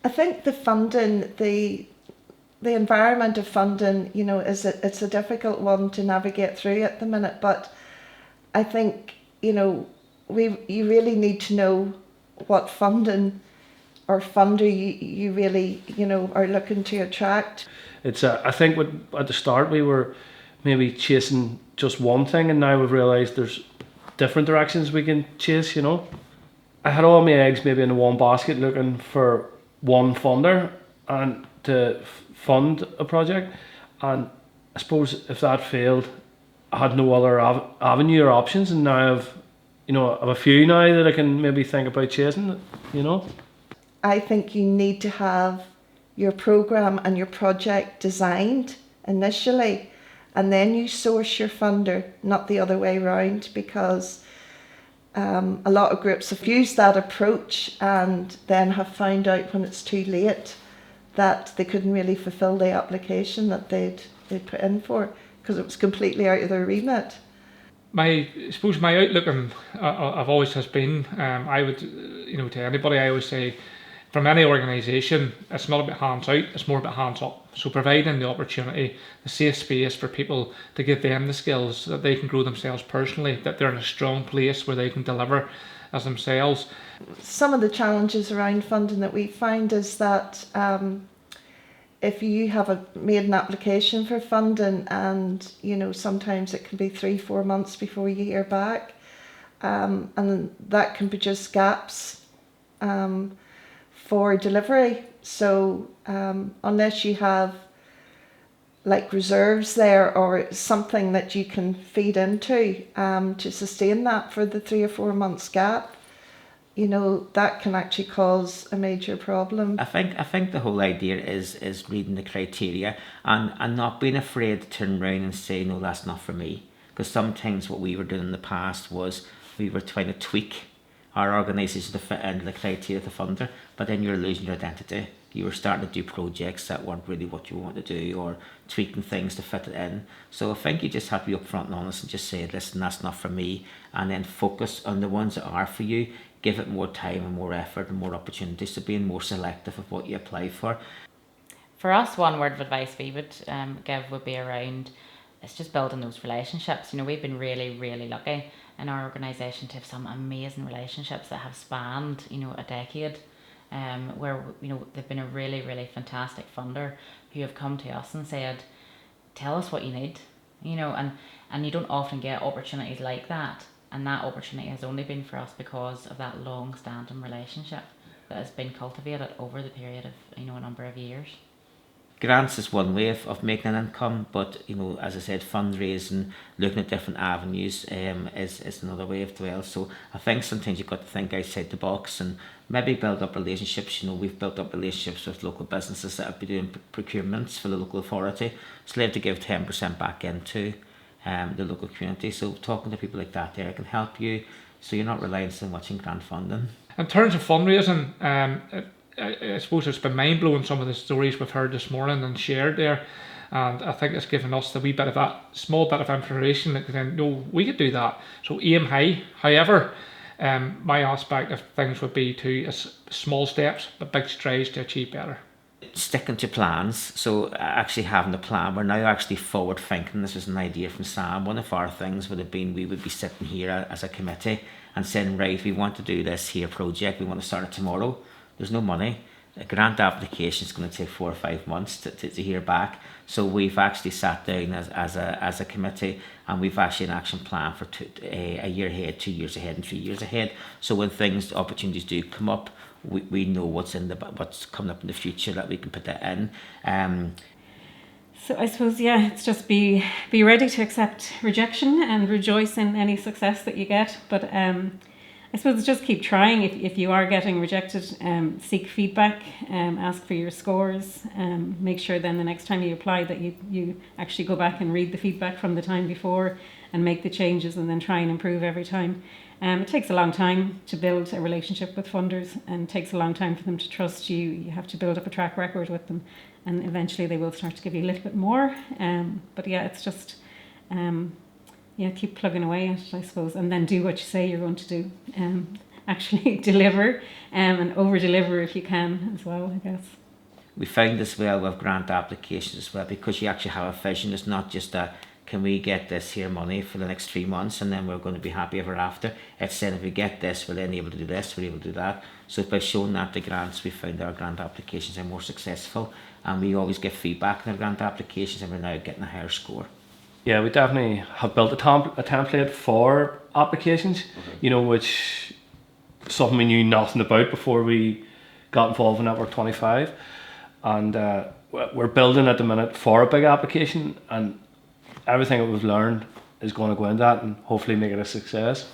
I think the funding, the environment of funding, it's a difficult one to navigate through at the minute. But I think, you really need to know what funding or funder you really, are looking to attract. I think at the start we were maybe chasing just one thing, and now we've realised there's different directions we can chase, I had all my eggs maybe in one basket looking for one funder and to fund a project, and I suppose if that failed I had no other avenue or options, and now I've a few now that I can maybe think about chasing, I think you need to have your programme and your project designed initially, and then you source your funder, not the other way around, because a lot of groups have used that approach and then have found out when it's too late that they couldn't really fulfil the application that they'd put in for, because it was completely out of their remit. I suppose my outlook I've always has been, I would, to anybody, I always say, from any organisation, it's not about hands out, it's more about hands up. So providing the opportunity, the safe space for people to give them the skills so that they can grow themselves personally, that they're in a strong place where they can deliver as themselves. Some of the challenges around funding that we find is that if you have made an application for funding, and sometimes it can be 3-4 months before you hear back, and that can produce gaps for delivery. So unless you have like reserves there or something that you can feed into to sustain that for the 3 or 4 months gap, that can actually cause a major problem. I think the whole idea is reading the criteria and not being afraid to turn around and say, no, that's not for me. Because sometimes what we were doing in the past was we were trying to tweak our organisation to fit into the criteria of the funder, but then you're losing your identity. You were starting to do projects that weren't really what you want to do, or tweaking things to fit it in. So I think you just have to be upfront and honest and just say, listen, that's not for me, and then focus on the ones that are for you. Give it more time and more effort and more opportunities, to being more selective of what you apply for. For us, one word of advice we would give would be around, it's just building those relationships. We've been really, really lucky in our organisation to have some amazing relationships that have spanned, a decade, where, they've been a really, really fantastic funder who have come to us and said, tell us what you need, and you don't often get opportunities like that. And that opportunity has only been for us because of that long-standing relationship that has been cultivated over the period of, a number of years. Grants is one way of making an income, but as I said, fundraising, looking at different avenues is another way as well. So I think sometimes you've got to think outside the box and maybe build up relationships. We've built up relationships with local businesses that have been doing procurements for the local authority, so they have to give 10% back into the local community. So talking to people like that there can help you, so you're not relying so much on grant funding. In terms of fundraising, I suppose it's been mind-blowing, some of the stories we've heard this morning and shared there, and I think it's given us the wee bit of that small bit of information that then, no, we could do that. So aim high. However, my aspect of things would be to small steps but big strides to achieve better. Sticking to plans, so actually having a plan. We're now actually forward thinking. This was an idea from Sam. One of our things would have been, we would be sitting here as a committee and saying, right, we want to do this here project, we want to start it tomorrow. There's no money. A grant application is going to take 4 or 5 months to hear back. So we've actually sat down as a committee, and we've actually an action plan for a year ahead, 2 years ahead, and 3 years ahead. So when opportunities do come up, we know what's coming up in the future, that we can put that in. So I suppose, it's just be ready to accept rejection and rejoice in any success that you get. But I suppose just keep trying. If you are getting rejected, seek feedback, ask for your scores, make sure then the next time you apply that you actually go back and read the feedback from the time before and make the changes, and then try and improve every time. It takes a long time to build a relationship with funders, and it takes a long time for them to trust you. You have to build up a track record with them, and eventually they will start to give you a little bit more. But it's just keep plugging away at it, I suppose, and then do what you say you're going to do. And actually deliver, and over deliver if you can as well, I guess. We found as well with grant applications as well, because you actually have a vision. It's not just a, can we get this here money for the next 3 months and then we're going to be happy ever after. It's saying if we get this, we're then able to do this, we're able to do that. So by showing that to grants, we found our grant applications are more successful, and we always get feedback on our grant applications, and we're now getting a higher score. Yeah, we definitely have built a template for applications, you know, which something we knew nothing about before we got involved in Network25. And we're building at the minute for a big application, and everything that we've learned is going to go into that and hopefully make it a success.